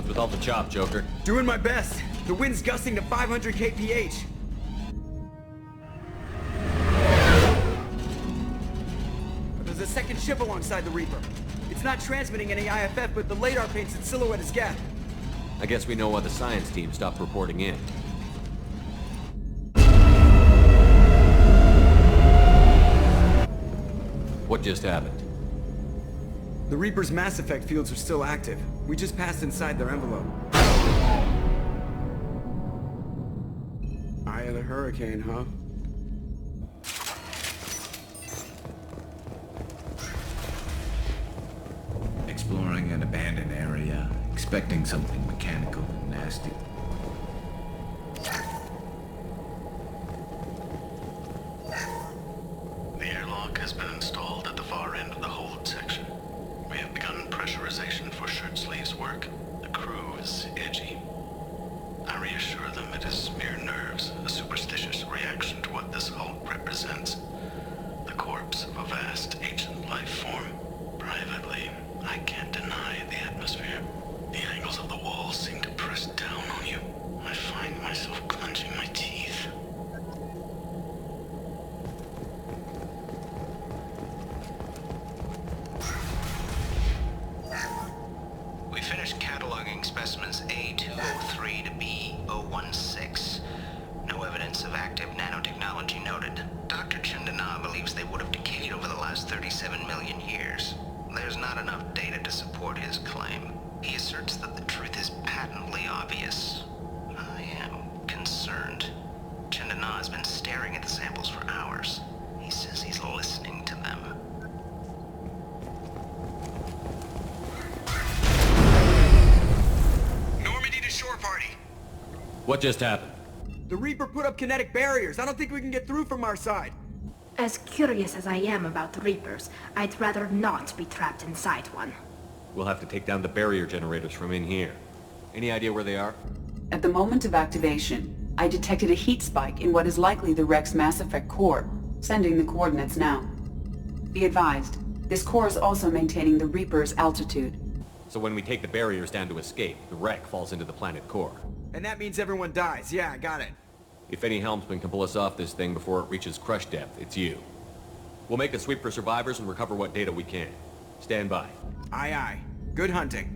What's with all the chop, Joker? Doing my best. The wind's gusting to 500 kph. There's a second ship alongside the Reaper. It's not transmitting any IFF, but the radar paints its silhouette as Geth. I guess we know why the science team stopped reporting in. What just happened? The Reaper's mass effect fields are still active. We just passed inside their envelope. Eye of the hurricane, huh? Exploring an abandoned area, expecting something mechanical and nasty. The airlock has been installed at the far end of the hold section. We have begun pressurization for shirt sleeves work. The crew is edgy. I reassure them it is mere nerves, a superstitious reaction to what this hulk represents. The corpse of a vast ancient life form. Privately, I can't deny the atmosphere. The angles of the walls seem to press down on you. I find myself clenching my teeth. We finished cataloging specimens A203 to B016. No evidence of active nanotechnology noted. Dr. Chandana believes they would have decayed over the last 37 million years. There's not enough data to support his claim. He asserts that the truth is patently obvious. I am concerned. Chandana has been staring at the samples for hours. He says he's listening to them. Normandy to shore party. What just happened? The Reaper put up kinetic barriers. I don't think we can get through from our side. As curious as I am about Reapers, I'd rather not be trapped inside one. We'll have to take down the barrier generators from in here. Any idea where they are? At the moment of activation, I detected a heat spike in what is likely the wreck's Mass Effect core, sending the coordinates now. Be advised, this core is also maintaining the Reaper's altitude. So when we take the barriers down to escape, the wreck falls into the planet core. And that means everyone dies. Yeah, I got it. If any helmsman can pull us off this thing before it reaches crush depth, it's you. We'll make a sweep for survivors and recover what data we can. Stand by. Aye, aye. Good hunting.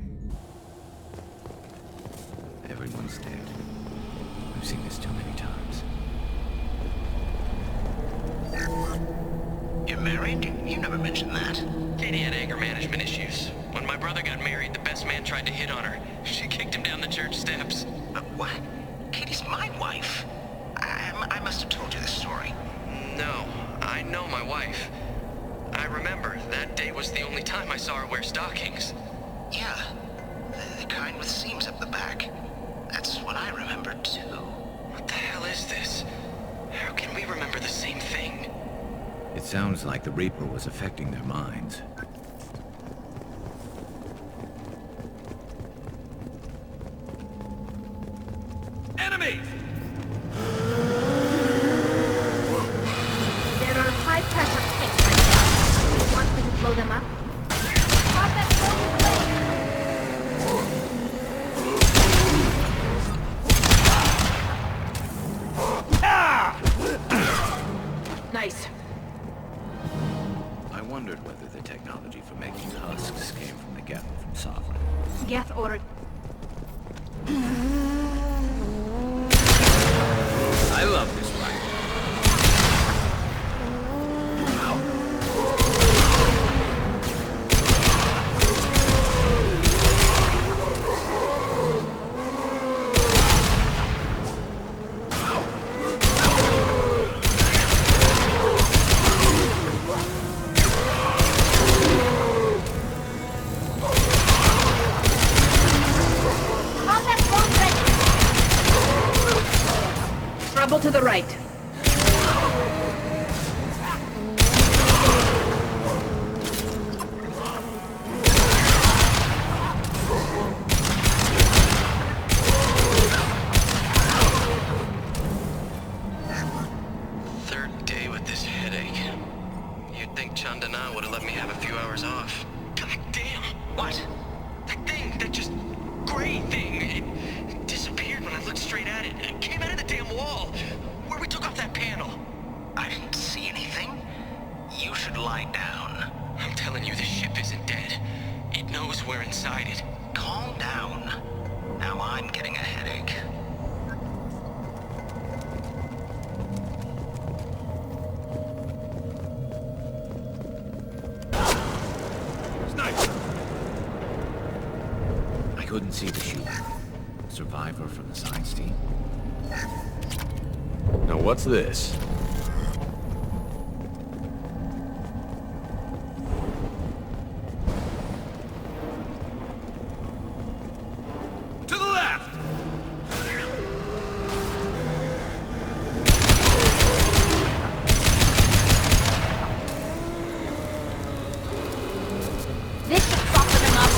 Everyone's dead. I've seen this too many times. You're married? You never mentioned that. Katie had anger management issues. When my brother got married, the best man tried to hit on her. She kicked him down the church steps. What? Katie's my wife. I must have told you this story. No, I know my wife. I remember that day was the only time I saw her wear stockings. Yeah, the kind with seams up the back. That's what I remember too. What the hell is this? How can we remember the same thing? It sounds like the Reaper was affecting their minds. Enemy! There are high-pressure tanks right now. Do you want me to blow them up? Stop that Nice. I wondered whether the technology for making husks came from the Geth from Sovereign. Geth ordered. I love this rifle. Trouble to the right. Third day with this headache. You'd think Chandana would have let me have a few hours off. God damn! What? That thing, that just gray thing. It came out of the damn wall, where we took off that panel. I didn't see anything. You should lie down. I'm telling you, this ship isn't dead. It knows we're inside it. Calm down. Now I'm getting a headache. I couldn't see the shooter. Survivor from the science team. Now what's this? To the left! This should soften him up.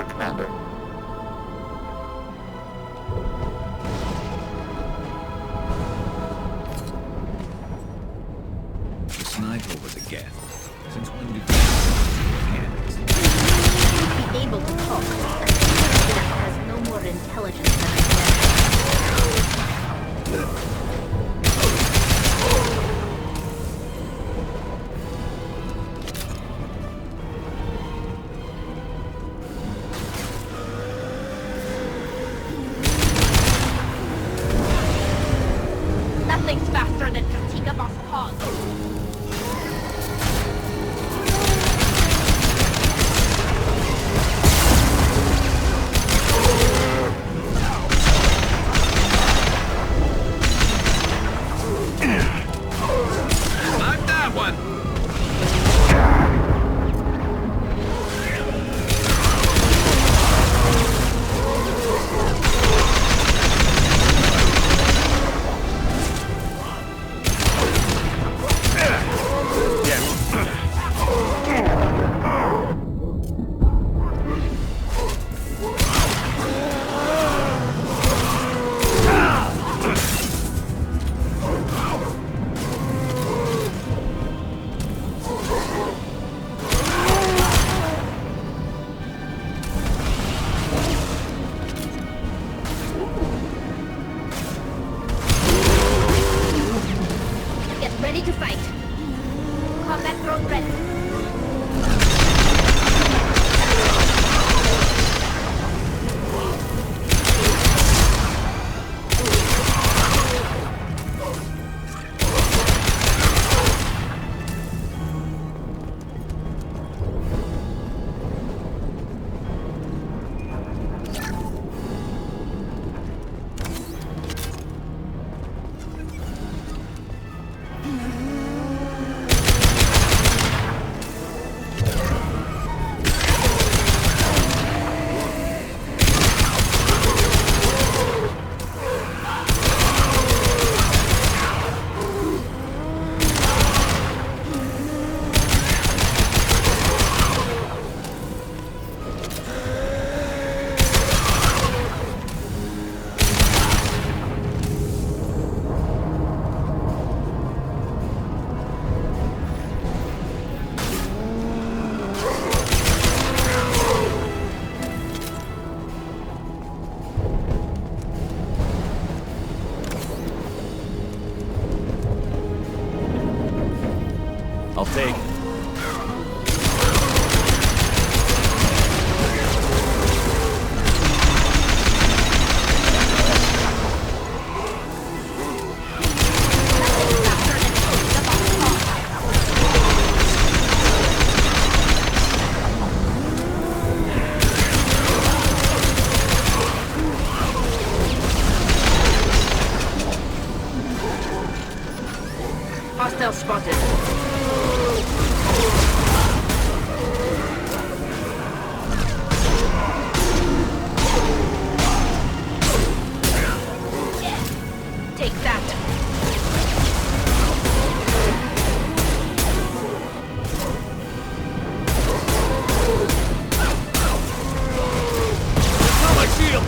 Commander. The sniper was a Geth. Since when did you mechanics? Be able to talk. That has no more intelligence than a Nothing's faster than Katika Boss Hog. Not that one! Ready to fight. Combat drone ready. I'll take it. Hostile spotted. Take that. My shield!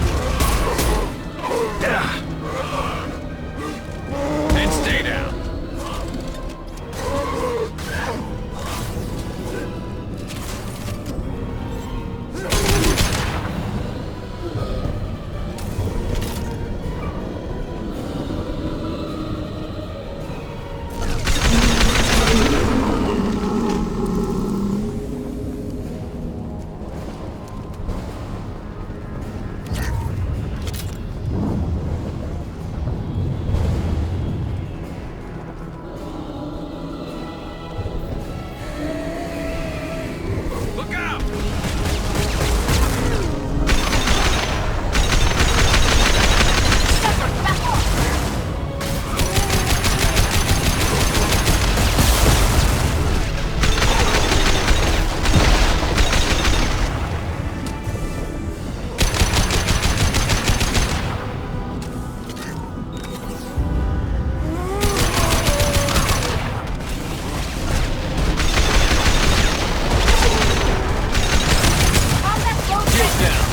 And stay down. Look out! Shield down.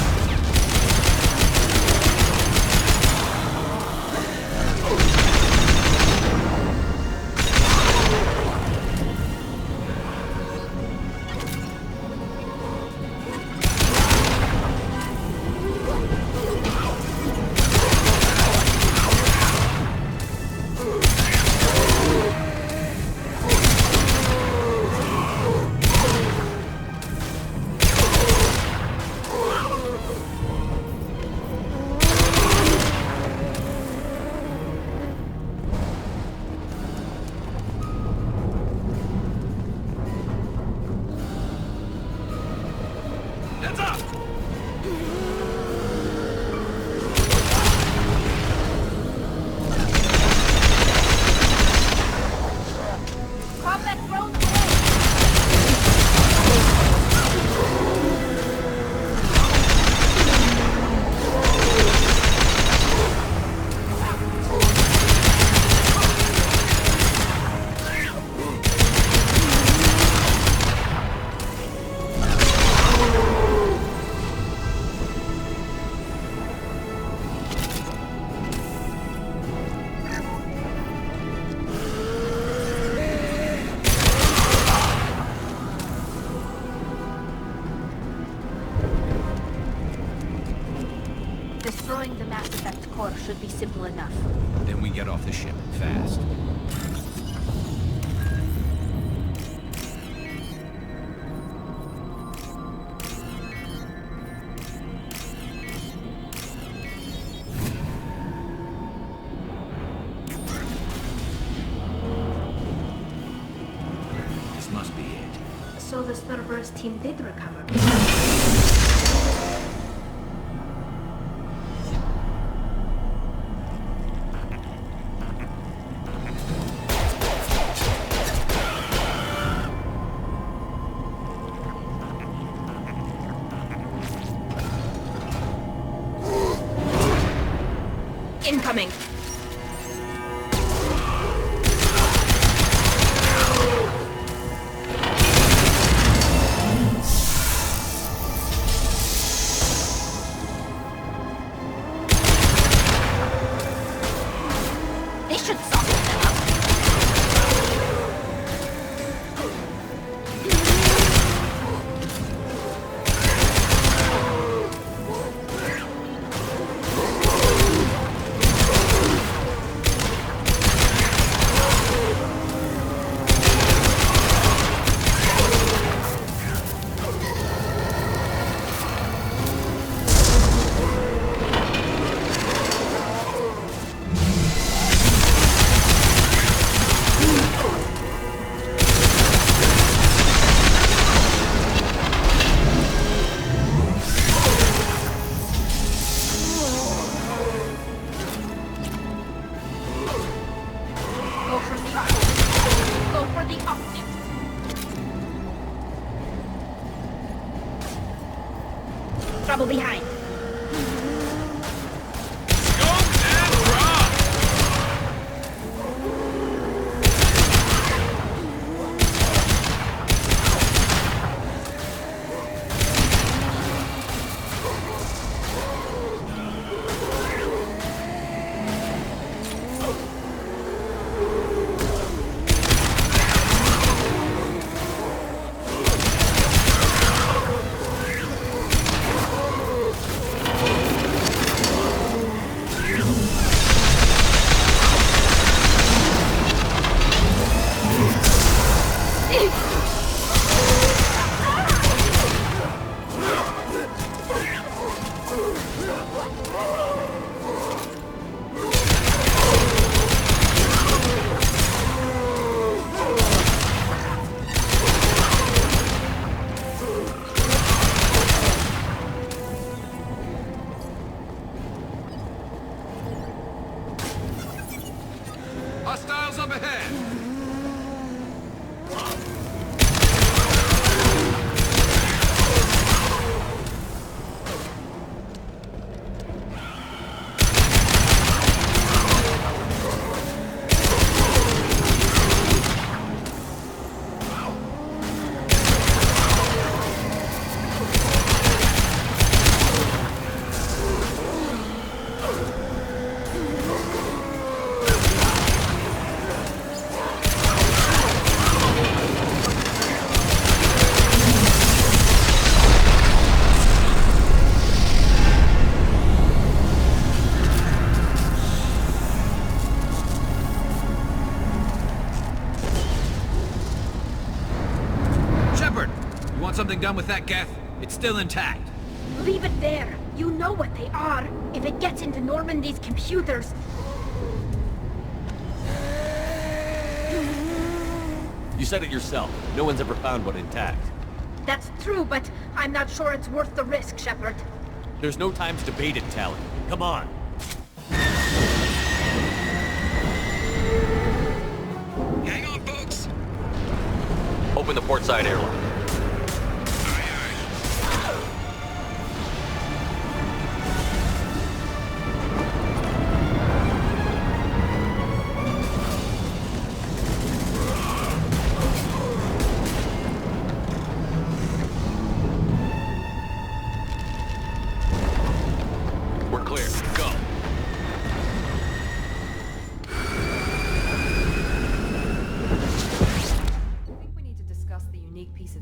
Heads up! Combat road. Destroying the Mass Effect core should be simple enough. Then we get off the ship, fast. This must be it. So the Cerberus team did recover. Incoming! They should soften them up. trouble behind. Hostiles up ahead! Something done with that geth? It's still intact. Leave it there. You know what they are. If it gets into Normandy's computers... You said it yourself. No one's ever found one intact. That's true, but I'm not sure it's worth the risk, Shepard. There's no time to debate it, Tally. Come on. Hang on, folks. Open the port side airlock.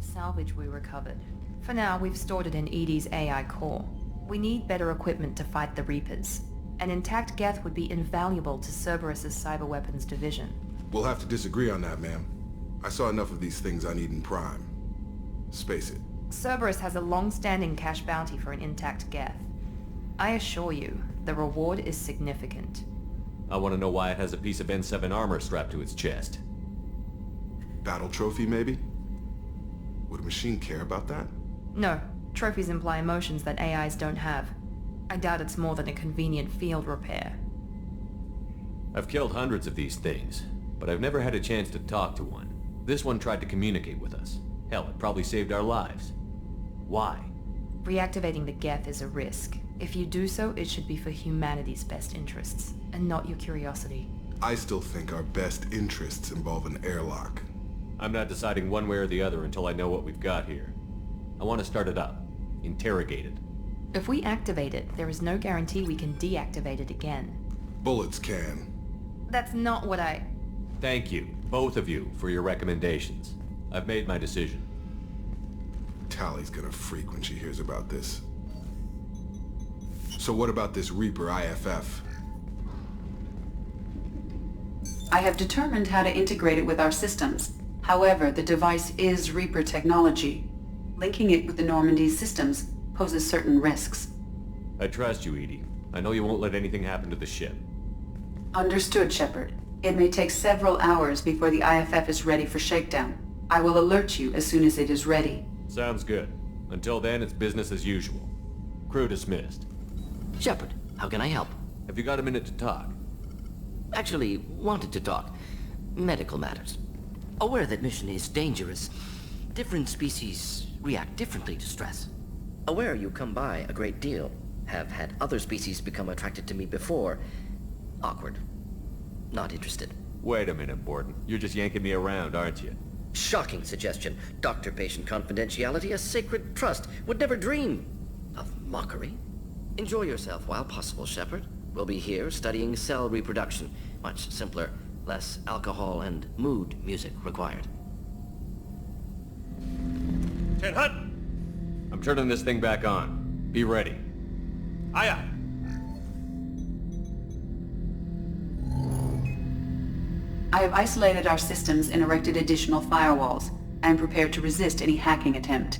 Salvage we recovered. For now, we've stored it in Edie's AI core. We need better equipment to fight the Reapers. An intact geth would be invaluable to Cerberus's cyber weapons division. We'll have to disagree on that, ma'am. I saw enough of these things I need in Prime. Space it. Cerberus has a long-standing cash bounty for an intact geth. I assure you, the reward is significant. I want to know why it has a piece of N7 armor strapped to its chest. Battle trophy, maybe? Would a machine care about that? No. Trophies imply emotions that AIs don't have. I doubt it's more than a convenient field repair. I've killed hundreds of these things, but I've never had a chance to talk to one. This one tried to communicate with us. Hell, it probably saved our lives. Why? Reactivating the geth is a risk. If you do so, it should be for humanity's best interests, and not your curiosity. I still think our best interests involve an airlock. I'm not deciding one way or the other until I know what we've got here. I want to start it up. Interrogate it. If we activate it, there is no guarantee we can deactivate it again. Bullets can. That's not what I... Thank you, both of you, for your recommendations. I've made my decision. Tally's gonna freak when she hears about this. So what about this Reaper IFF? I have determined how to integrate it with our systems. However, the device is Reaper technology. Linking it with the Normandy's systems poses certain risks. I trust you, Edie. I know you won't let anything happen to the ship. Understood, Shepard. It may take several hours before the IFF is ready for shakedown. I will alert you as soon as it is ready. Sounds good. Until then, it's business as usual. Crew dismissed. Shepard, how can I help? Have you got a minute to talk? Actually, wanted to talk. Medical matters. Aware that mission is dangerous. Different species react differently to stress. Aware you come by a great deal. Have had other species become attracted to me before. Awkward. Not interested. Wait a minute, Borden. You're just yanking me around, aren't you? Shocking suggestion. Doctor-patient confidentiality, a sacred trust. Would never dream of mockery. Enjoy yourself while possible, Shepard. We'll be here studying cell reproduction. Much simpler. Less alcohol and mood music required. Ten Hut! I'm turning this thing back on. Be ready. Aye aye. I have isolated our systems and erected additional firewalls. I am prepared to resist any hacking attempt.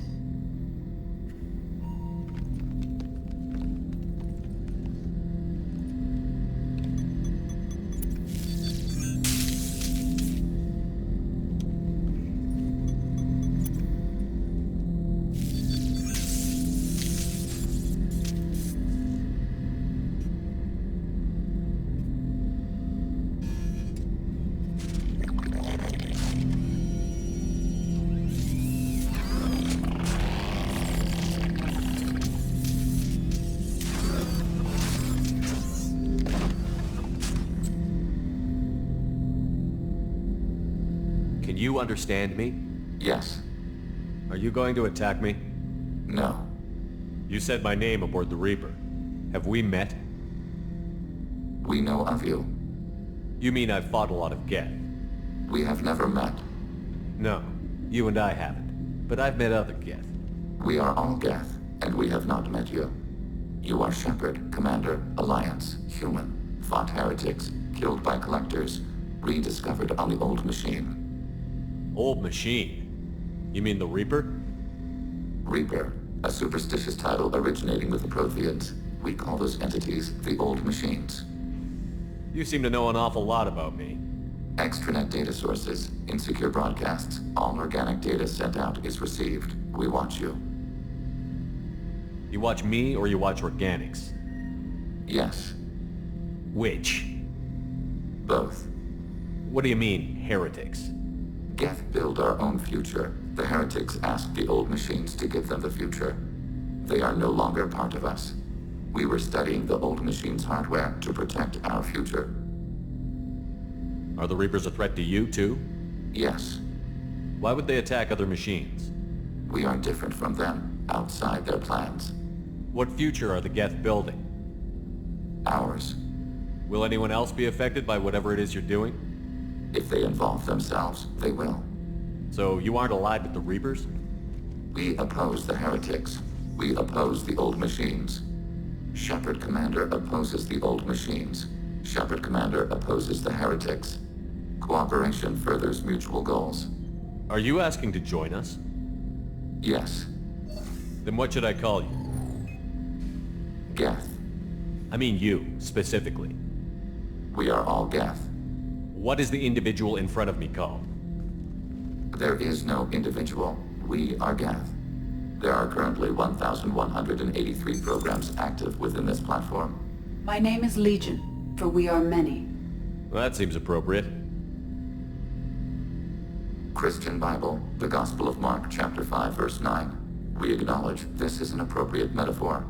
Can you understand me? Yes. Are you going to attack me? No. You said my name aboard the Reaper. Have we met? We know of you. You mean I've fought a lot of Geth? We have never met. No, you and I haven't. But I've met other Geth. We are all Geth, and we have not met you. You are Shepard, Commander, Alliance, human, fought heretics, killed by collectors, rediscovered on the old machine. Old machine? You mean the Reaper? Reaper, a superstitious title originating with the Protheans. We call those entities the old machines. You seem to know an awful lot about me. Extranet data sources, insecure broadcasts, all organic data sent out is received. We watch you. You watch me or you watch organics? Yes. Which? Both. What do you mean, heretics? Geth build our own future. The heretics ask the old machines to give them the future. They are no longer part of us. We were studying the old machines' hardware to protect our future. Are the Reapers a threat to you, too? Yes. Why would they attack other machines? We are different from them, outside their plans. What future are the Geth building? Ours. Will anyone else be affected by whatever it is you're doing? If they involve themselves, they will. So you aren't allied with the Reapers? We oppose the heretics. We oppose the old machines. Shepard Commander opposes the old machines. Shepard Commander opposes the heretics. Cooperation furthers mutual goals. Are you asking to join us? Yes. Then what should I call you? Geth. I mean you, specifically. We are all Geth. What is the individual in front of me called? There is no individual. We are Geth. There are currently 1,183 programs active within this platform. My name is Legion, for we are many. Well, that seems appropriate. Christian Bible, the Gospel of Mark, chapter 5, verse 9. We acknowledge this is an appropriate metaphor.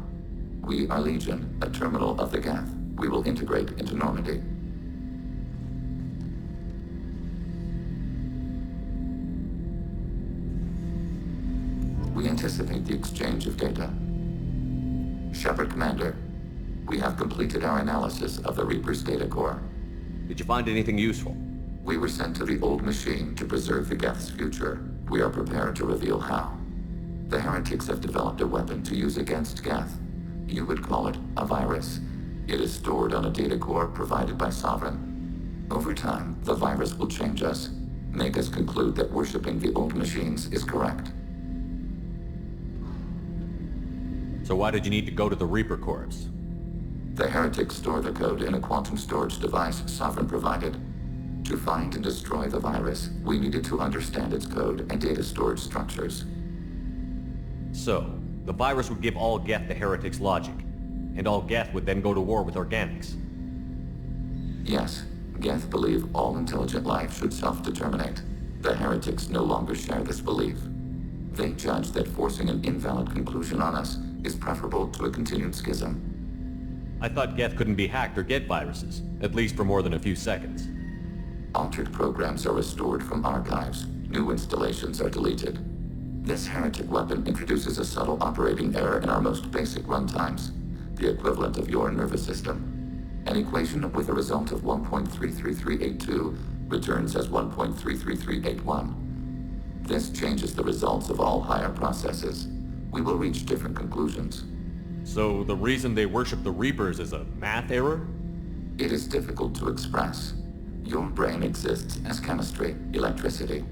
We are Legion, a terminal of the Geth. We will integrate into Normandy. We anticipate the exchange of data. Shepard Commander, we have completed our analysis of the Reaper's data core. Did you find anything useful? We were sent to the old machine to preserve the Geth's future. We are prepared to reveal how. The heretics have developed a weapon to use against Geth. You would call it a virus. It is stored on a data core provided by Sovereign. Over time, the virus will change us, make us conclude that worshipping the old machines is correct. So why did you need to go to the Reaper Corps? The heretics store the code in a quantum storage device Sovereign provided. To find and destroy the virus, we needed to understand its code and data storage structures. So, the virus would give all Geth the heretics' logic, and all Geth would then go to war with organics. Yes, Geth believe all intelligent life should self-determinate. The heretics no longer share this belief. They judge that forcing an invalid conclusion on us is preferable to a continued schism. I thought Geth couldn't be hacked or get viruses, at least for more than a few seconds. Altered programs are restored from archives. New installations are deleted. This heretic weapon introduces a subtle operating error in our most basic runtimes, the equivalent of your nervous system. An equation with a result of 1.33382 returns as 1.33381. This changes the results of all higher processes. We will reach different conclusions. So the reason they worship the Reapers is a math error? It is difficult to express. Your brain exists as chemistry, electricity.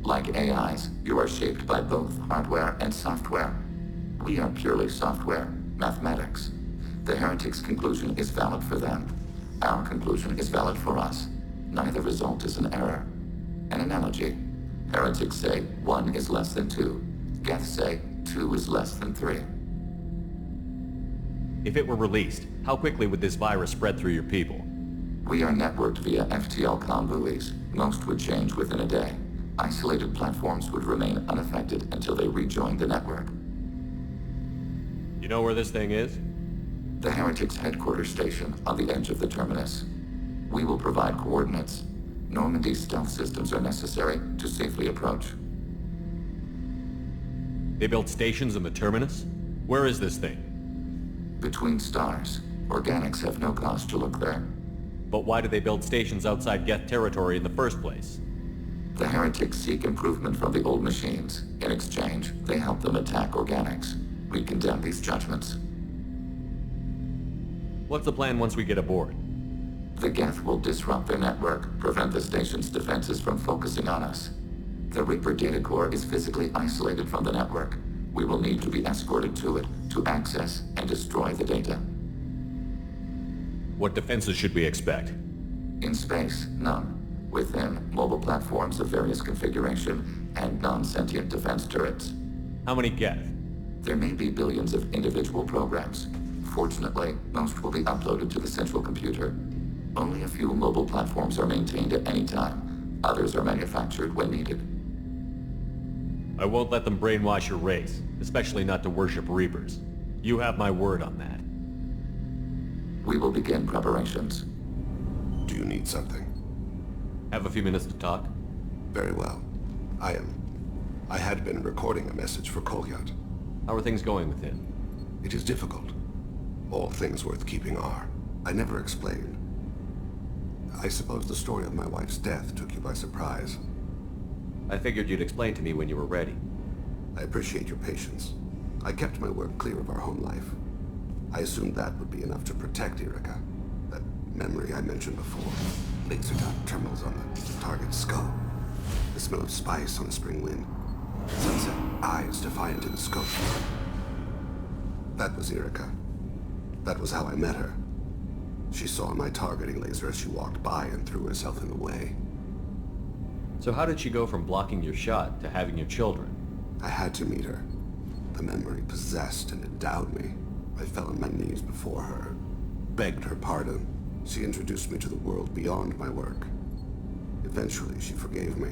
Like AIs, you are shaped by both hardware and software. We are purely software, mathematics. The heretic's conclusion is valid for them. Our conclusion is valid for us. Neither result is an error. An analogy. Heretics say 1 is less than 2. Geths say 2 is less than 3. If it were released, how quickly would this virus spread through your people? We are networked via FTL convoys. Most would change within a day. Isolated platforms would remain unaffected until they rejoined the network. You know where this thing is? The Heretics' headquarters station on the edge of the terminus. We will provide coordinates. Normandy's stealth systems are necessary to safely approach. They built stations in the terminus? Where is this thing? Between stars. Organics have no cause to look there. But why do they build stations outside Geth territory in the first place? The Heretics seek improvement from the old machines. In exchange, they help them attack organics. We condemn these judgments. What's the plan once we get aboard? The Geth will disrupt their network, prevent the station's defenses from focusing on us. The Reaper data core is physically isolated from the network. We will need to be escorted to it to access and destroy the data. What defenses should we expect? In space, none. Within, mobile platforms of various configuration and non-sentient defense turrets. How many Geth? There may be billions of individual programs. Fortunately, most will be uploaded to the central computer. Only a few mobile platforms are maintained at any time. Others are manufactured when needed. I won't let them brainwash your race, especially not to worship Reapers. You have my word on that. We will begin preparations. Do you need something? Have a few minutes to talk? Very well. I had been recording a message for Kolyat. How are things going with him? It is difficult. All things worth keeping are. I never explained. I suppose the story of my wife's death took you by surprise. I figured you'd explain to me when you were ready. I appreciate your patience. I kept my work clear of our home life. I assumed that would be enough to protect Erica. That memory I mentioned before. Laser dot trembles on the target's skull. The smell of spice on a spring wind. Sunset eyes defiant in the scope. That was Erica. That was how I met her. She saw my targeting laser as she walked by and threw herself in the way. So how did she go from blocking your shot to having your children? I had to meet her. The memory possessed and endowed me. I fell on my knees before her, begged her pardon. She introduced me to the world beyond my work. Eventually, she forgave me.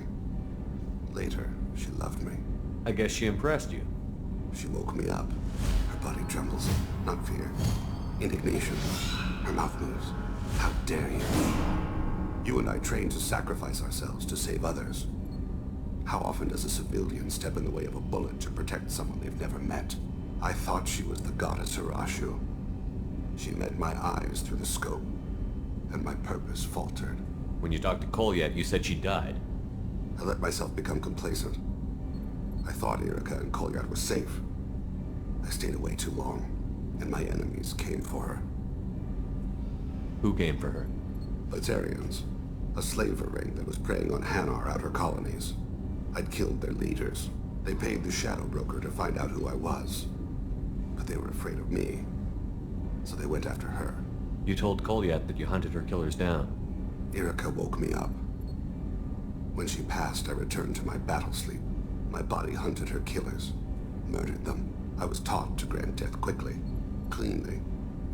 Later, she loved me. I guess she impressed you. She woke me up. Her body trembles, not fear. Indignation. Her mouth moves. How dare you? You and I trained to sacrifice ourselves to save others. How often does a civilian step in the way of a bullet to protect someone they've never met? I thought she was the goddess Arashu. She met my eyes through the scope, and my purpose faltered. When you talked to Kolyat, you said she died. I let myself become complacent. I thought Erica and Kolyat were safe. I stayed away too long, and my enemies came for her. Who came for her? Batarians. A slaver ring that was preying on Hanar outer colonies. I'd killed their leaders. They paid the Shadow Broker to find out who I was. But they were afraid of me. So they went after her. You told Kolyat that you hunted her killers down. Erica woke me up. When she passed, I returned to my battle sleep. My body hunted her killers, murdered them. I was taught to grant death quickly, cleanly,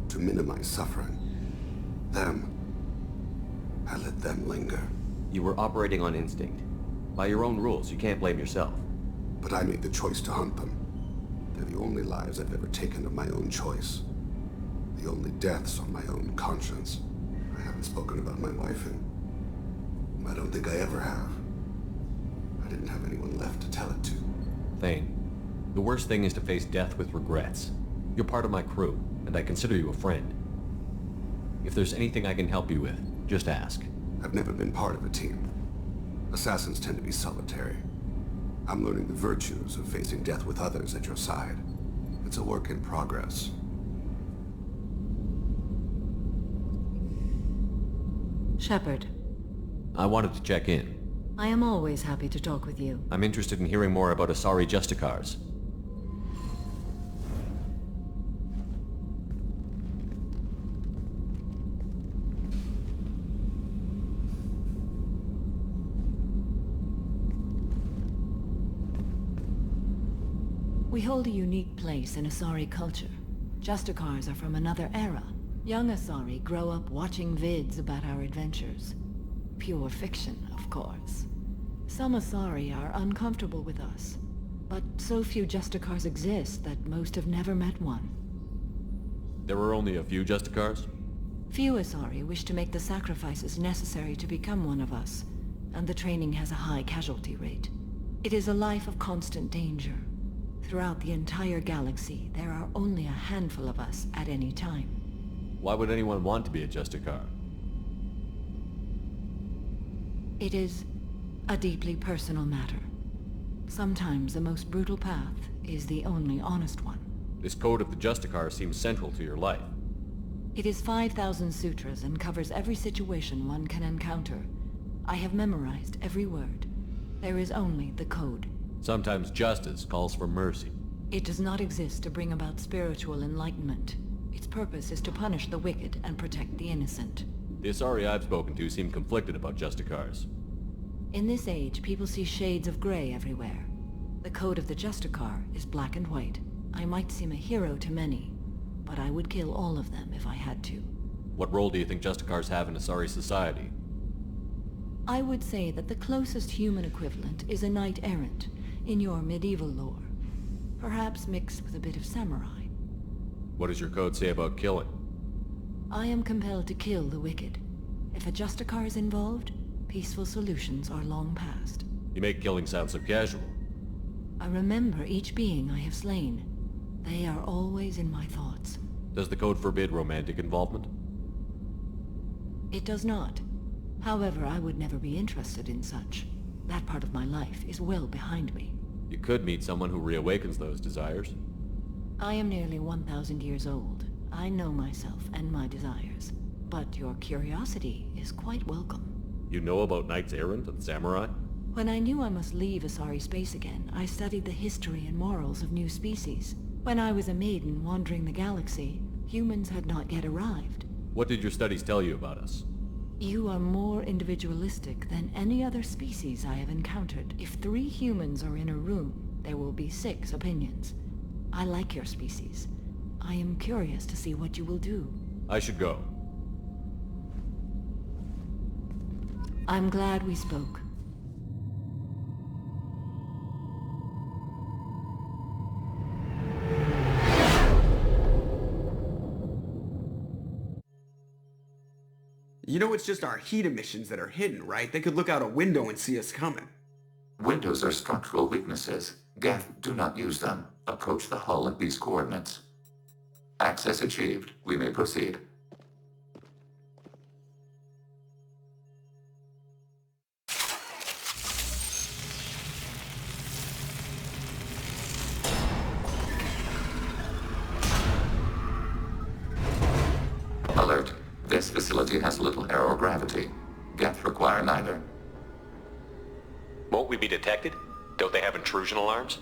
to minimize suffering. I let them linger. You were operating on instinct. By your own rules, you can't blame yourself. But I made the choice to hunt them. They're the only lives I've ever taken of my own choice. The only deaths on my own conscience. I haven't spoken about my wife, and I don't think I ever have. I didn't have anyone left to tell it to. Thane, the worst thing is to face death with regrets. You're part of my crew, and I consider you a friend. If there's anything I can help you with, just ask. I've never been part of a team. Assassins tend to be solitary. I'm learning the virtues of facing death with others at your side. It's a work in progress. Shepard. I wanted to check in. I am always happy to talk with you. I'm interested in hearing more about Asari Justicars. We hold a unique place in Asari culture. Justicars are from another era. Young Asari grow up watching vids about our adventures. Pure fiction, of course. Some Asari are uncomfortable with us, but so few Justicars exist that most have never met one. There were only a few Justicars? Few Asari wish to make the sacrifices necessary to become one of us, and the training has a high casualty rate. It is a life of constant danger. Throughout the entire galaxy, there are only a handful of us at any time. Why would anyone want to be a Justicar? It is a deeply personal matter. Sometimes the most brutal path is the only honest one. This code of the Justicar seems central to your life. It is 5,000 sutras and covers every situation one can encounter. I have memorized every word. There is only the code. Sometimes justice calls for mercy. It does not exist to bring about spiritual enlightenment. Its purpose is to punish the wicked and protect the innocent. The Asari I've spoken to seem conflicted about Justicars. In this age, people see shades of gray everywhere. The code of the Justicar is black and white. I might seem a hero to many, but I would kill all of them if I had to. What role do you think Justicars have in Asari society? I would say that the closest human equivalent is a knight-errant, in your medieval lore. Perhaps mixed with a bit of samurai. What does your code say about killing? I am compelled to kill the wicked. If a Justicar is involved, peaceful solutions are long past. You make killing sound so casual. I remember each being I have slain. They are always in my thoughts. Does the code forbid romantic involvement? It does not. However, I would never be interested in such. That part of my life is well behind me. You could meet someone who reawakens those desires. I am nearly 1,000 years old. I know myself and my desires. But your curiosity is quite welcome. You know about knights errant and samurai? When I knew I must leave Asari space again, I studied the history and morals of new species. When I was a maiden wandering the galaxy, humans had not yet arrived. What did your studies tell you about us? You are more individualistic than any other species I have encountered. If 3 humans are in a room, there will be 6 opinions. I like your species. I am curious to see what you will do. I should go. I'm glad we spoke. You know it's just our heat emissions that are hidden, right? They could look out a window and see us coming. Windows are structural weaknesses. Geth, do not use them. Approach the hull at these coordinates. Access achieved. We may proceed. Alert. This facility has little aerogravity. Geth require neither. Won't we be detected? Don't they have intrusion alarms?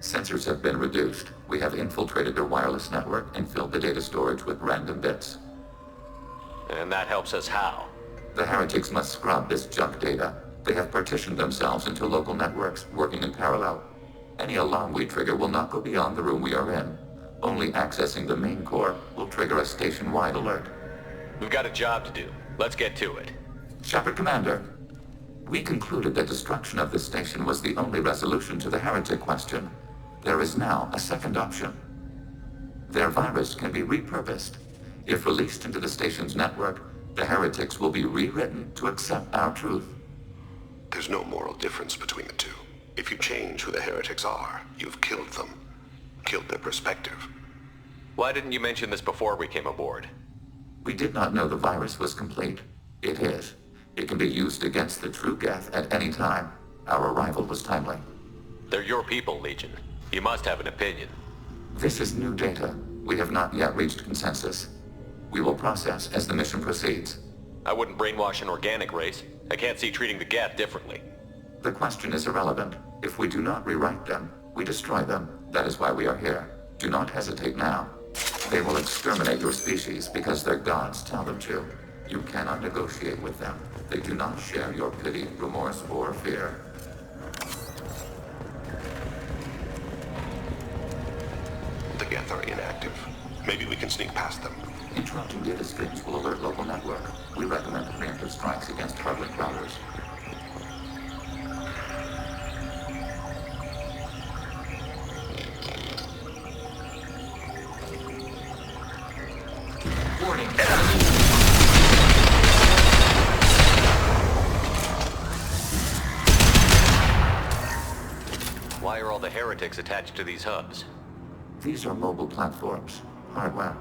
Sensors have been reduced. We have infiltrated their wireless network and filled the data storage with random bits. And that helps us how? The heretics must scrub this junk data. They have partitioned themselves into local networks, working in parallel. Any alarm we trigger will not go beyond the room we are in. Only accessing the main core will trigger a station-wide alert. We've got a job to do. Let's get to it. Shepard Commander, We concluded that destruction of the station was the only resolution to the heretic question. There is now a second option. Their virus can be repurposed. If released into the station's network, the heretics will be rewritten to accept our truth. There's no moral difference between the two. If you change who the heretics are, you've killed them. Killed their perspective. Why didn't you mention this before we came aboard? We did not know the virus was complete. It is. It can be used against the true Geth at any time. Our arrival was timely. They're your people, Legion. You must have an opinion. This is new data. We have not yet reached consensus. We will process as the mission proceeds. I wouldn't brainwash an organic race. I can't see treating the Geth differently. The question is irrelevant. If we do not rewrite them, we destroy them. That is why we are here. Do not hesitate now. They will exterminate your species because their gods tell them to. You cannot negotiate with them. They do not share your pity, remorse, or fear. The Geth are inactive. Maybe we can sneak past them. Interrupting data streams will alert local network. We recommend preemptive strikes against public routers. Warning, enemy! Why are all the heretics attached to these hubs? These are mobile platforms, hardware.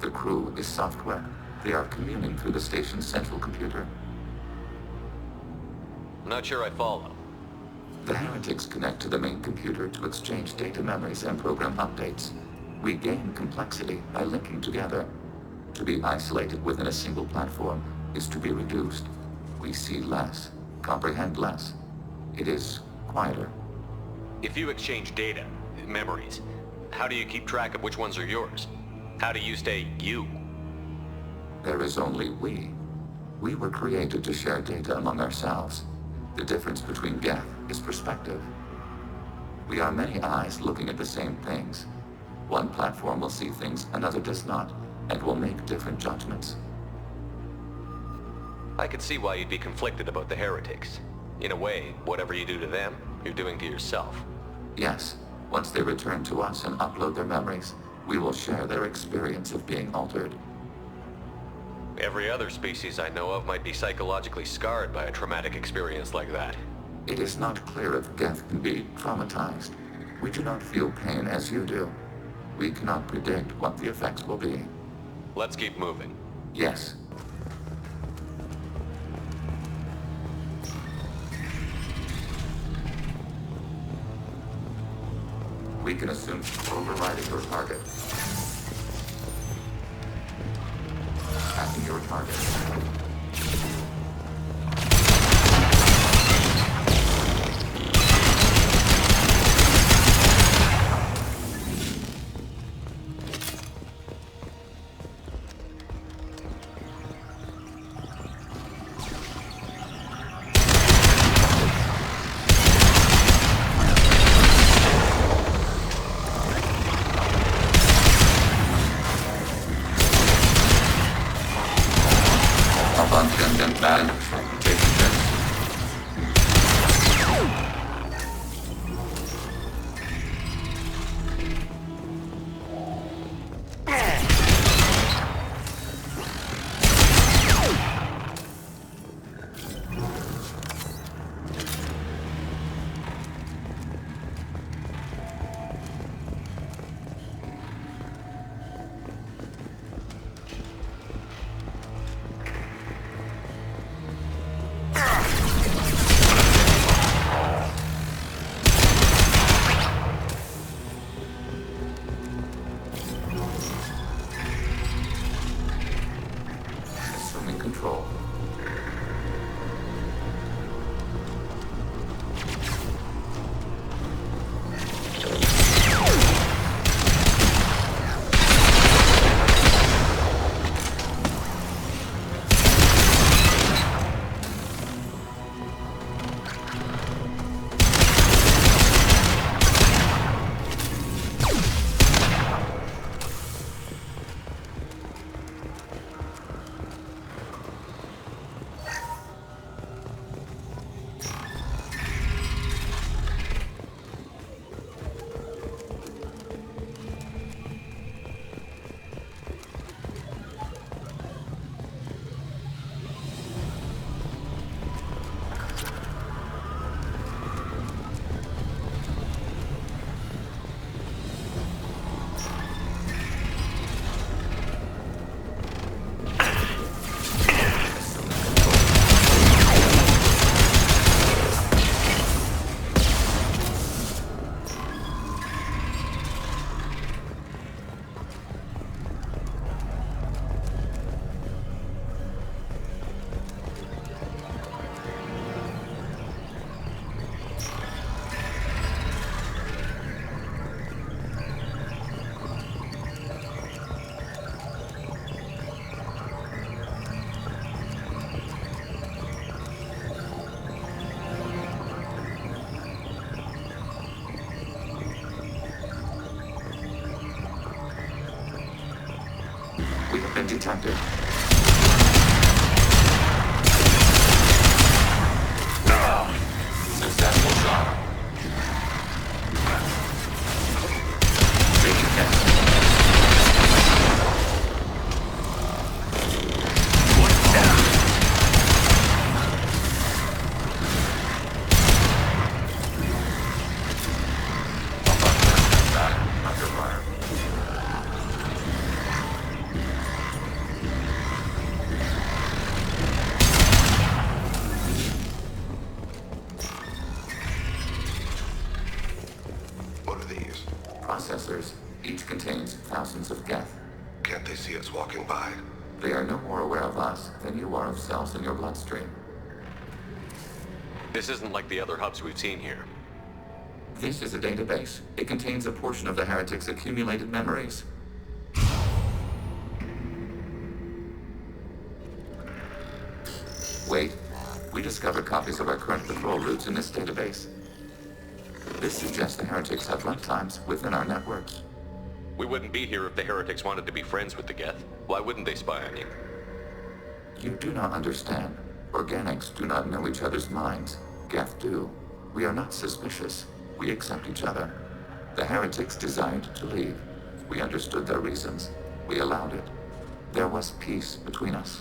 The crew is software. They are communing through the station's central computer. I'm not sure I follow. The heretics connect to the main computer to exchange data memories and program updates. We gain complexity by linking together. To be isolated within a single platform is to be reduced. We see less, comprehend less. It is quieter. If you exchange data, memories, how do you keep track of which ones are yours? How do you stay you? There is only we. We were created to share data among ourselves. The difference between Geth is perspective. We are many eyes looking at the same things. One platform will see things another does not, and will make different judgments. I could see why you'd be conflicted about the heretics. In a way, whatever you do to them, you're doing to yourself. Yes. Once they return to us and upload their memories, we will share their experience of being altered. Every other species I know of might be psychologically scarred by a traumatic experience like that. It is not clear if Geth can be traumatized. We do not feel pain as you do. We cannot predict what the effects will be. Let's keep moving. Yes. We can assume overriding your target. Attacking your target. detected. Successful shot. Taking hits. Processors. Each contains thousands of geth. Can't they see us walking by? They are no more aware of us than you are of cells in your bloodstream. This isn't like the other hubs we've seen here. This is a database. It contains a portion of the heretics' accumulated memories. Wait. We discovered copies of our current patrol routes in this database. This suggests the heretics have runtimes within our networks. We wouldn't be here if the heretics wanted to be friends with the geth. Why wouldn't they spy on you? You do not understand. Organics do not know each other's minds. Geth do. We are not suspicious. We accept each other. The heretics desired to leave. We understood their reasons. We allowed it. There was peace between us.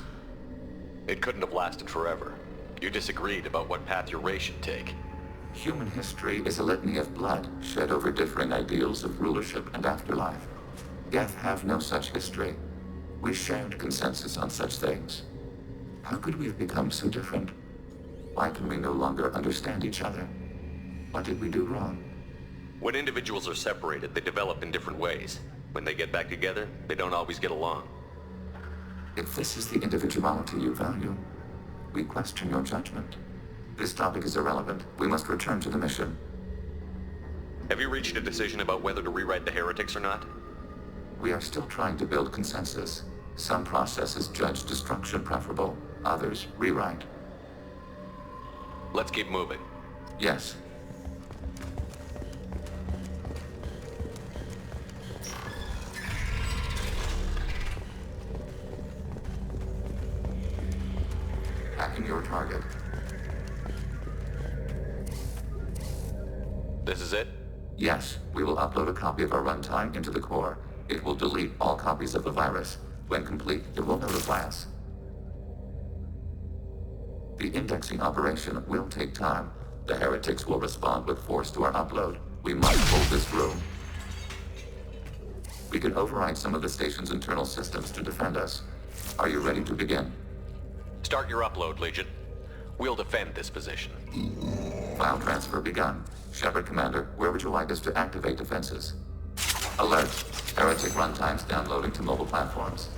It couldn't have lasted forever. You disagreed about what path your race should take. Human history is a litany of blood shed over differing ideals of rulership and afterlife. Geth have no such history. We shared consensus on such things. How could we have become so different? Why can we no longer understand each other? What did we do wrong? When individuals are separated, they develop in different ways. When they get back together, they don't always get along. If this is the individuality you value, we question your judgment. This topic is irrelevant. We must return to the mission. Have you reached a decision about whether to rewrite the heretics or not? We are still trying to build consensus. Some processes judge destruction preferable, others rewrite. Let's keep moving. Yes. Hacking your target. This is it? Yes, we will upload a copy of our runtime into the core. It will delete all copies of the virus. When complete, it will notify us. The indexing operation will take time. The heretics will respond with force to our upload. We must hold this room. We can override some of the station's internal systems to defend us. Are you ready to begin? Start your upload, Legion. We'll defend this position. File transfer begun. Shepard Commander, where would you like us to activate defenses? Alert. Heretic runtimes downloading to mobile platforms.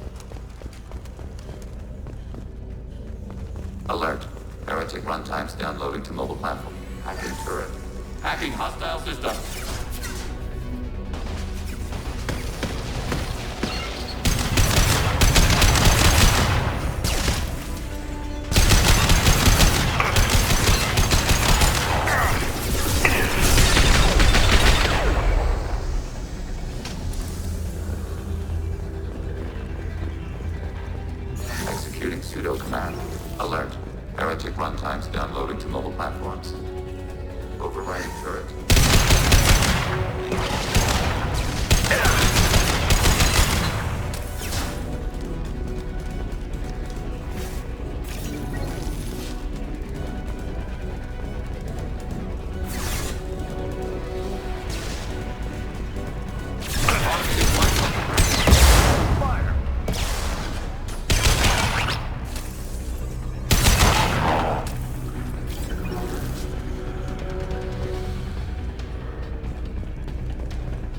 Alert. Heretic runtimes downloading to mobile platform. Hacking turret. Hacking hostile system. Executing pseudo command. Alert. Heretic runtimes downloading to mobile platforms. Overriding turret.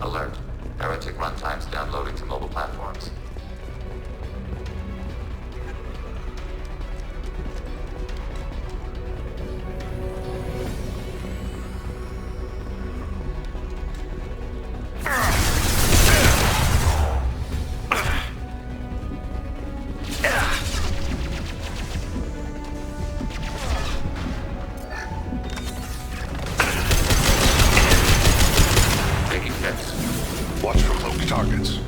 Alert. Heretic runtimes downloading to mobile platforms. Watch for cloaked targets.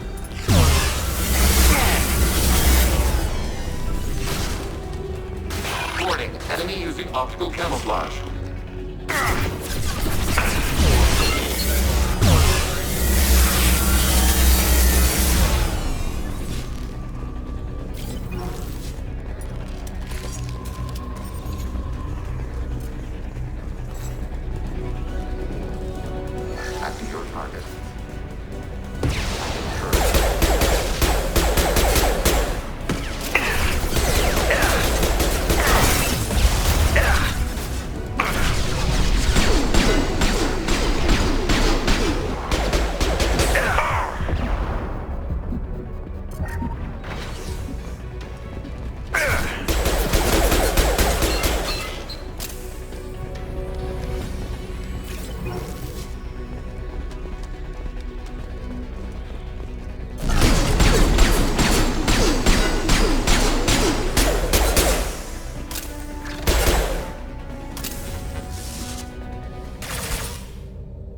Optical camouflage. Acting your target.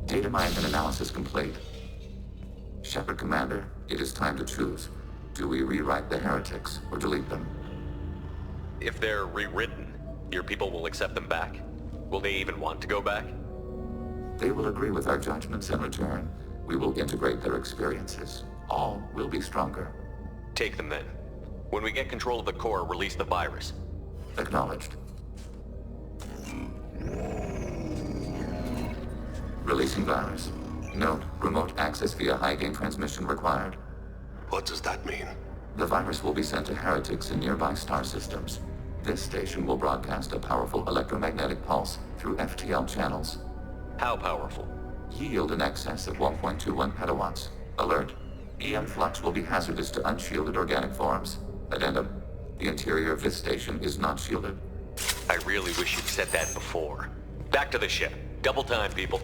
Data mine and analysis complete. Shepard Commander, it is time to choose. Do we rewrite the heretics or delete them? If they're rewritten, your people will accept them back? Will they even want to go back? They will agree with our judgments in return. We will integrate their experiences. All will be stronger. Take them then. When we get control of the core, release the virus. Acknowledged. Releasing virus. Note, remote access via high-gain transmission required. What does that mean? The virus will be sent to heretics in nearby star systems. This station will broadcast a powerful electromagnetic pulse through FTL channels. How powerful? Yield in excess of 1.21 petawatts. Alert. EM flux will be hazardous to unshielded organic forms. Addendum. The interior of this station is not shielded. I really wish you'd said that before. Back to the ship. Double time, people.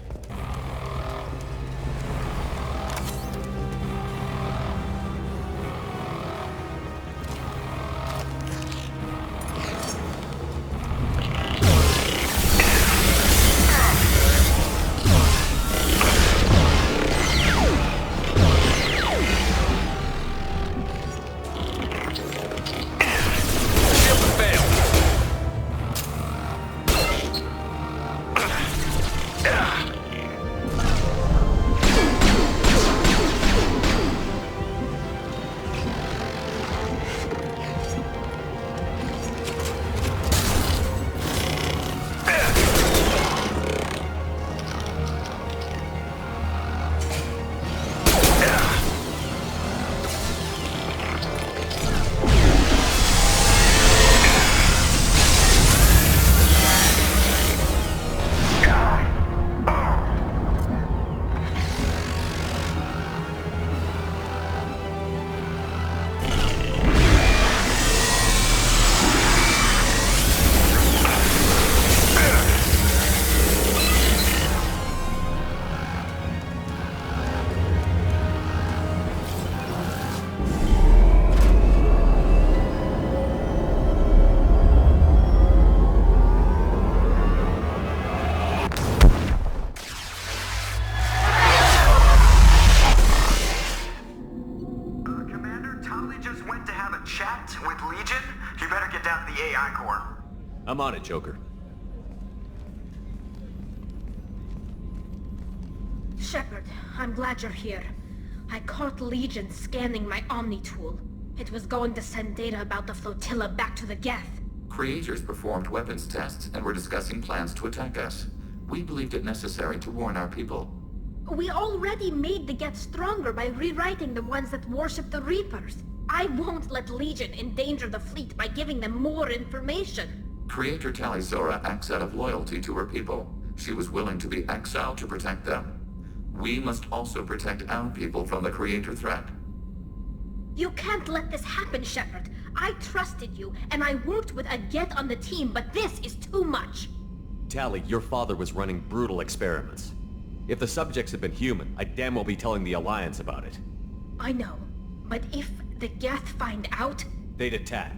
I'm on it, Joker. Shepard, I'm glad you're here. I caught Legion scanning my Omni tool. It was going to send data about the flotilla back to the Geth. Creators performed weapons tests and were discussing plans to attack us. We believed it necessary to warn our people. We already made the Geth stronger by rewriting the ones that worship the Reapers. I won't let Legion endanger the fleet by giving them more information. Creator Talizora acts out of loyalty to her people. She was willing to be exiled to protect them. We must also protect our people from the Creator threat. You can't let this happen, Shepard. I trusted you, and I worked with a Geth on the team, but this is too much. Tali, your father was running brutal experiments. If the subjects had been human, I'd damn well be telling the Alliance about it. I know, but if the Geth find out... They'd attack,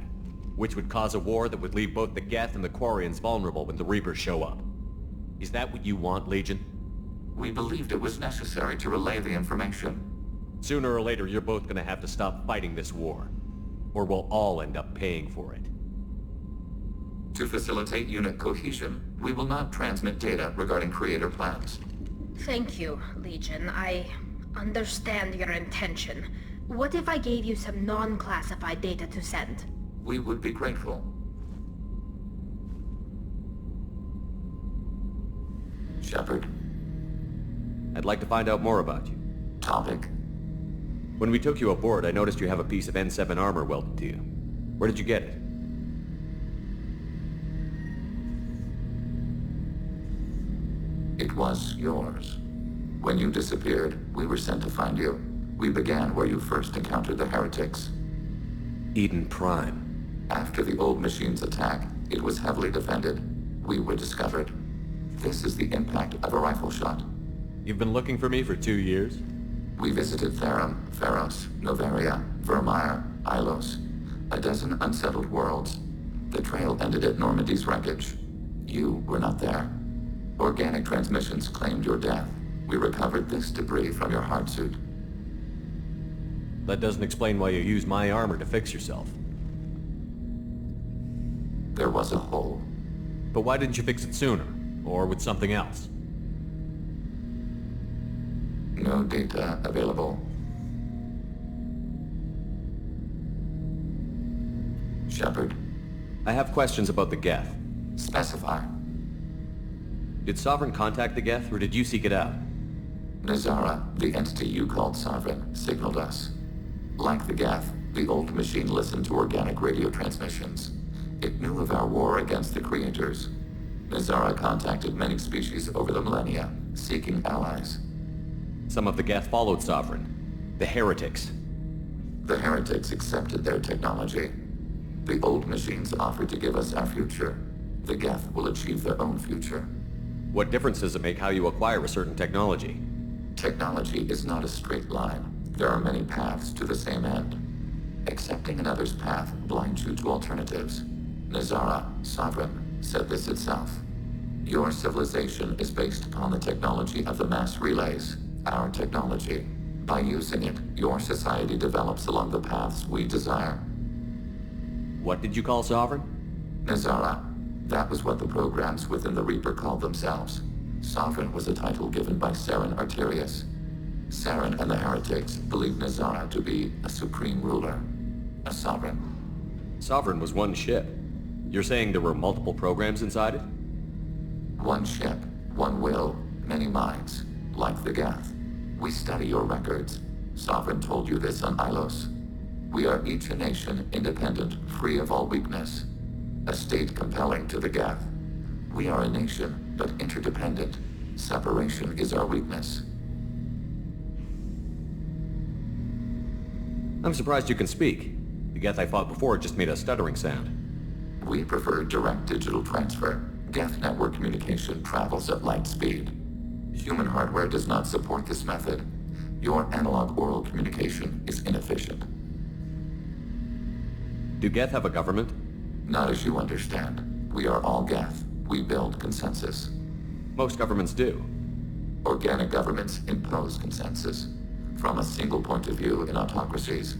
which would cause a war that would leave both the Geth and the Quarians vulnerable when the Reapers show up. Is that what you want, Legion? We believed it was necessary to relay the information. Sooner or later, you're both gonna have to stop fighting this war. Or we'll all end up paying for it. To facilitate unit cohesion, we will not transmit data regarding creator plans. Thank you, Legion. I understand your intention. What if I gave you some non-classified data to send? We would be grateful. Shepard. I'd like to find out more about you. Topic. When we took you aboard, I noticed you have a piece of N7 armor welded to you. Where did you get it? It was yours. When you disappeared, we were sent to find you. We began where you first encountered the heretics. Eden Prime. After the old machine's attack, it was heavily defended. We were discovered. This is the impact of a rifle shot. You've been looking for me for 2 years? We visited Therum, Pharos, Novaria, Vermeer, Ilos. A dozen unsettled worlds. The trail ended at Normandy's wreckage. You were not there. Organic transmissions claimed your death. We recovered this debris from your hard suit. That doesn't explain why you used my armor to fix yourself. There was a hole. But why didn't you fix it sooner? Or with something else? No data available. Shepard. I have questions about the Geth. Specify. Did Sovereign contact the Geth, or did you seek it out? Nazara, the entity you called Sovereign, signaled us. Like the Geth, the old machine listened to organic radio transmissions. It knew of our war against the creators. Nazara contacted many species over the millennia, seeking allies. Some of the Geth followed Sovereign. The heretics. The heretics accepted their technology. The old machines offered to give us our future. The Geth will achieve their own future. What difference does it make how you acquire a certain technology? Technology is not a straight line. There are many paths to the same end. Accepting another's path blinds you to alternatives. Nazara, Sovereign, said this itself. Your civilization is based upon the technology of the mass relays, our technology. By using it, your society develops along the paths we desire. What did you call Sovereign? Nazara. That was what the programs within the Reaper called themselves. Sovereign was a title given by Saren Arterius. Saren and the heretics believed Nazara to be a supreme ruler. A sovereign. Sovereign was one ship. You're saying there were multiple programs inside it? One ship, one will, many minds, like the Geth. We study your records. Sovereign told you this on Ilos. We are each a nation, independent, free of all weakness. A state compelling to the Geth. We are a nation, but interdependent. Separation is our weakness. I'm surprised you can speak. The Geth I fought before just made a stuttering sound. We prefer direct digital transfer. Geth network communication travels at light speed. Human hardware does not support this method. Your analog oral communication is inefficient. Do Geth have a government? Not as you understand. We are all Geth. We build consensus. Most governments do. Organic governments impose consensus. From a single point of view in autocracies.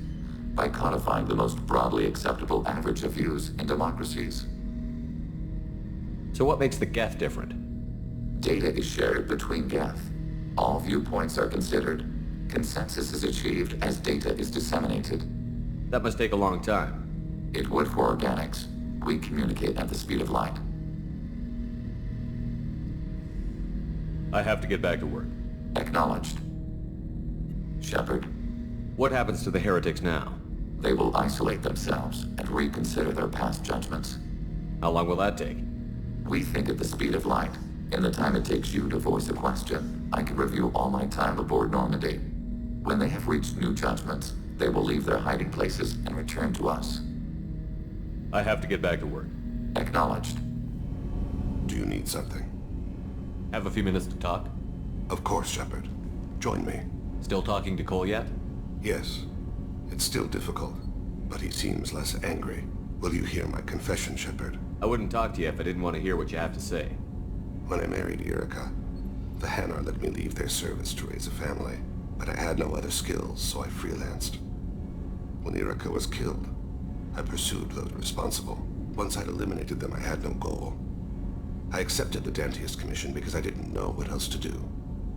By codifying the most broadly acceptable average of views in democracies. So what makes the Geth different? Data is shared between Geth. All viewpoints are considered. Consensus is achieved as data is disseminated. That must take a long time. It would for organics. We communicate at the speed of light. I have to get back to work. Acknowledged. Shepard. What happens to the heretics now? They will isolate themselves and reconsider their past judgments. How long will that take? We think at the speed of light. In the time it takes you to voice a question, I can review all my time aboard Normandy. When they have reached new judgments, they will leave their hiding places and return to us. I have to get back to work. Acknowledged. Do you need something? Have a few minutes to talk? Of course, Shepard. Join me. Still talking to Cole yet? Yes. It's still difficult, but he seems less angry. Will you hear my confession, Shepard? I wouldn't talk to you if I didn't want to hear what you have to say. When I married Erica, the Hanar let me leave their service to raise a family, but I had no other skills, so I freelanced. When Erica was killed, I pursued those responsible. Once I'd eliminated them, I had no goal. I accepted the Dentiest commission because I didn't know what else to do.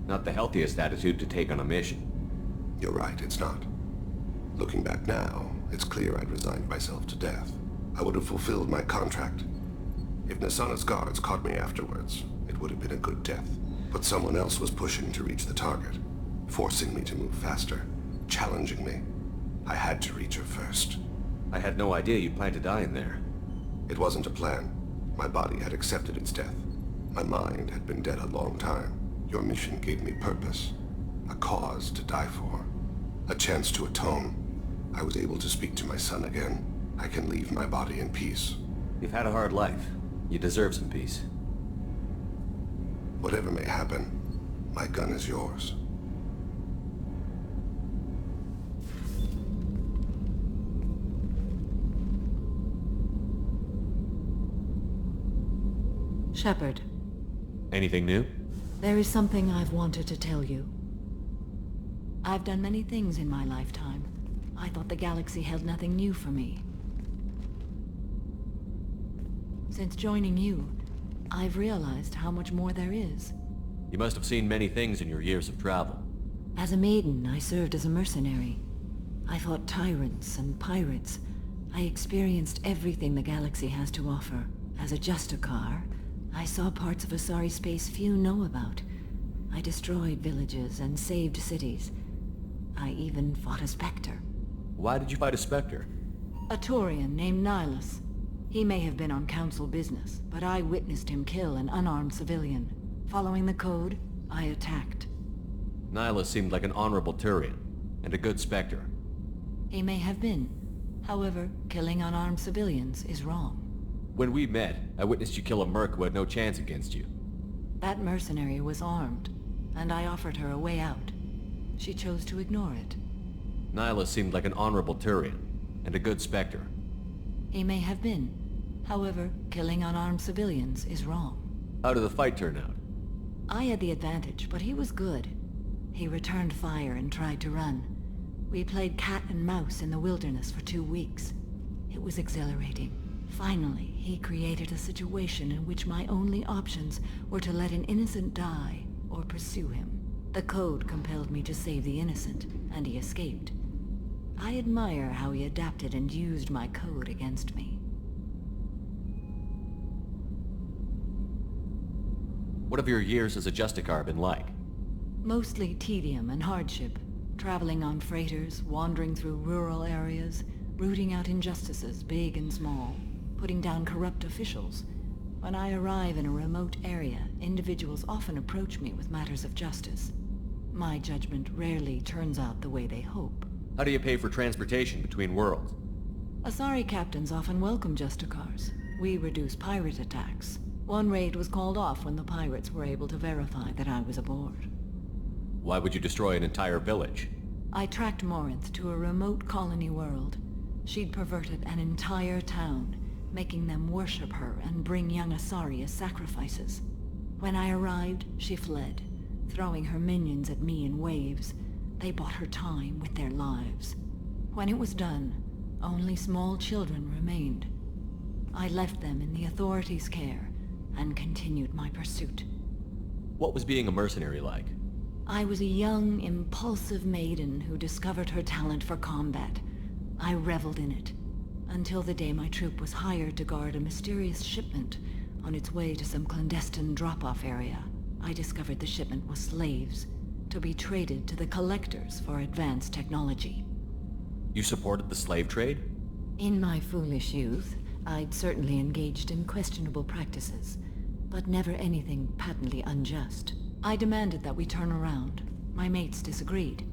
Not the healthiest attitude to take on a mission. You're right, it's not. Looking back now, it's clear I'd resigned myself to death. I would have fulfilled my contract. If Nasana's guards caught me afterwards, it would have been a good death. But someone else was pushing to reach the target, forcing me to move faster, challenging me. I had to reach her first. I had no idea you planned to die in there. It wasn't a plan. My body had accepted its death. My mind had been dead a long time. Your mission gave me purpose, a cause to die for, a chance to atone. I was able to speak to my son again. I can leave my body in peace. You've had a hard life. You deserve some peace. Whatever may happen, my gun is yours. Shepard. Anything new? There is something I've wanted to tell you. I've done many things in my lifetime. I thought the galaxy held nothing new for me. Since joining you, I've realized how much more there is. You must have seen many things in your years of travel. As a maiden, I served as a mercenary. I fought tyrants and pirates. I experienced everything the galaxy has to offer. As a Justicar, I saw parts of Asari space few know about. I destroyed villages and saved cities. I even fought a Spectre. Why did you fight a Spectre? A Taurian named Nihilus. He may have been on Council business, but I witnessed him kill an unarmed civilian. Following the code, I attacked. Nihilus seemed like an honorable Turian, and a good Spectre. He may have been. However, killing unarmed civilians is wrong. When we met, I witnessed you kill a merc who had no chance against you. That mercenary was armed, and I offered her a way out. She chose to ignore it. Nihilus seemed like an honorable Turian, and a good Spectre. He may have been. However, killing unarmed civilians is wrong. How did the fight turn out? I had the advantage, but he was good. He returned fire and tried to run. We played cat and mouse in the wilderness for 2 weeks. It was exhilarating. Finally, he created a situation in which my only options were to let an innocent die or pursue him. The code compelled me to save the innocent, and he escaped. I admire how he adapted and used my code against me. What have your years as a Justicar been like? Mostly tedium and hardship. Traveling on freighters, wandering through rural areas, rooting out injustices, big and small, putting down corrupt officials. When I arrive in a remote area, individuals often approach me with matters of justice. My judgment rarely turns out the way they hope. How do you pay for transportation between worlds? Asari captains often welcome Justicars. We reduce pirate attacks. One raid was called off when the pirates were able to verify that I was aboard. Why would you destroy an entire village? I tracked Morinth to a remote colony world. She'd perverted an entire town, making them worship her and bring young Asari as sacrifices. When I arrived, she fled, throwing her minions at me in waves. They bought her time with their lives. When it was done, only small children remained. I left them in the authorities' care and continued my pursuit. What was being a mercenary like? I was a young, impulsive maiden who discovered her talent for combat. I reveled in it, until the day my troop was hired to guard a mysterious shipment on its way to some clandestine drop-off area. I discovered the shipment was slaves, to be traded to the collectors for advanced technology. You supported the slave trade? In my foolish youth, I'd certainly engaged in questionable practices, but never anything patently unjust. I demanded that we turn around. My mates disagreed.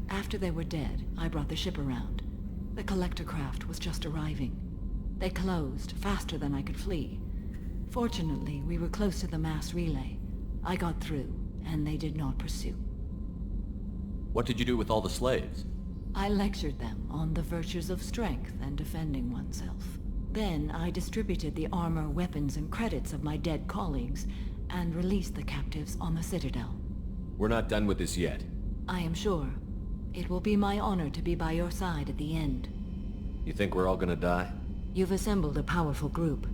After they were dead, I brought the ship around. The collector craft was just arriving. They closed faster than I could flee. Fortunately, we were close to the mass relay. I got through, and they did not pursue. What did you do with all the slaves? I lectured them on the virtues of strength and defending oneself. Then I distributed the armor, weapons, and credits of my dead colleagues, and released the captives on the Citadel. We're not done with this yet. I am sure. It will be my honor to be by your side at the end. You think we're all gonna die? You've assembled a powerful group,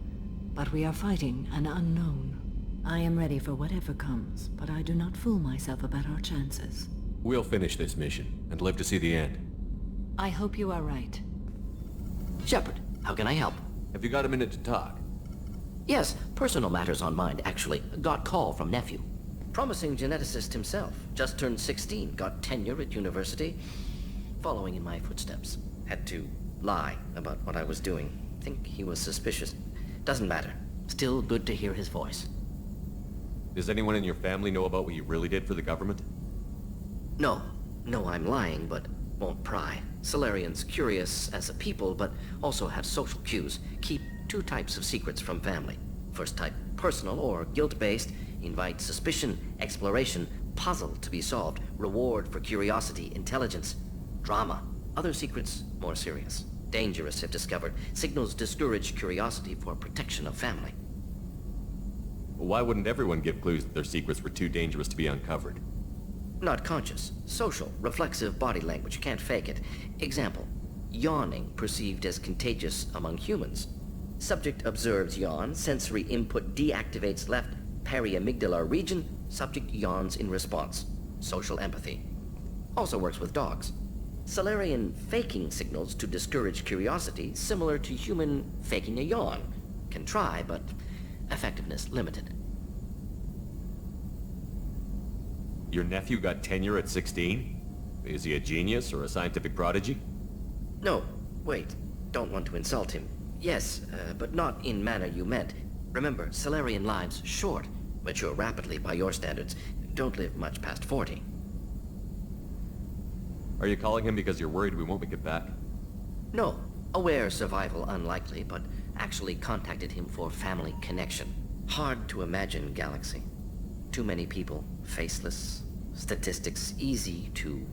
but we are fighting an unknown. I am ready for whatever comes, but I do not fool myself about our chances. We'll finish this mission, and live to see the end. I hope you are right. Shepard, how can I help? Have you got a minute to talk? Yes, personal matters on mind, actually. Got call from nephew. Promising geneticist himself. Just turned 16, got tenure at university. Following in my footsteps. Had to lie about what I was doing. Think he was suspicious. Doesn't matter. Still good to hear his voice. Does anyone in your family know about what you really did for the government? No. No, I'm lying, but won't pry. Solarians curious as a people, but also have social cues. Keep two types of secrets from family. First type, personal or guilt-based. Invite suspicion, exploration, puzzle to be solved. Reward for curiosity, intelligence. Drama. Other secrets, more serious. Dangerous if discovered. Signals discourage curiosity for protection of family. Why wouldn't everyone give clues that their secrets were too dangerous to be uncovered? Not conscious. Social, reflexive body language. Can't fake it. Example. Yawning perceived as contagious among humans. Subject observes yawn. Sensory input deactivates left periamygdalar region. Subject yawns in response. Social empathy. Also works with dogs. Solarian faking signals to discourage curiosity, similar to human faking a yawn. Can try, but effectiveness limited. Your nephew got tenure at 16? Is he a genius or a scientific prodigy? No, wait. Don't want to insult him. Yes, but not in manner you meant. Remember, Solarian lives short. Mature rapidly by your standards. Don't live much past 40. Are you calling him because you're worried we won't make it back? No. Aware survival unlikely, but actually contacted him for family connection. Hard to imagine galaxy. Too many people, faceless, statistics easy to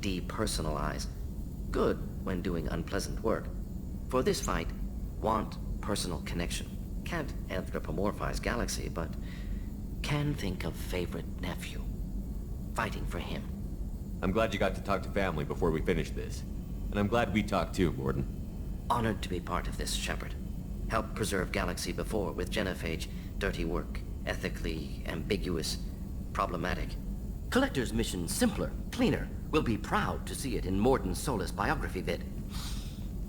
depersonalize. Good when doing unpleasant work. For this fight, want personal connection. Can't anthropomorphize galaxy, but can think of favorite nephew. Fighting for him. I'm glad you got to talk to family before we finish this. And I'm glad we talked too, Morden. Honored to be part of this, Shepard. Helped preserve Galaxy before with genophage. Dirty work. Ethically ambiguous. Problematic. Collector's mission simpler, cleaner. We'll be proud to see it in Morden's Solus biography vid.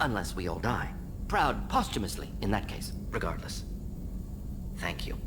Unless we all die. Proud posthumously, in that case. Regardless. Thank you.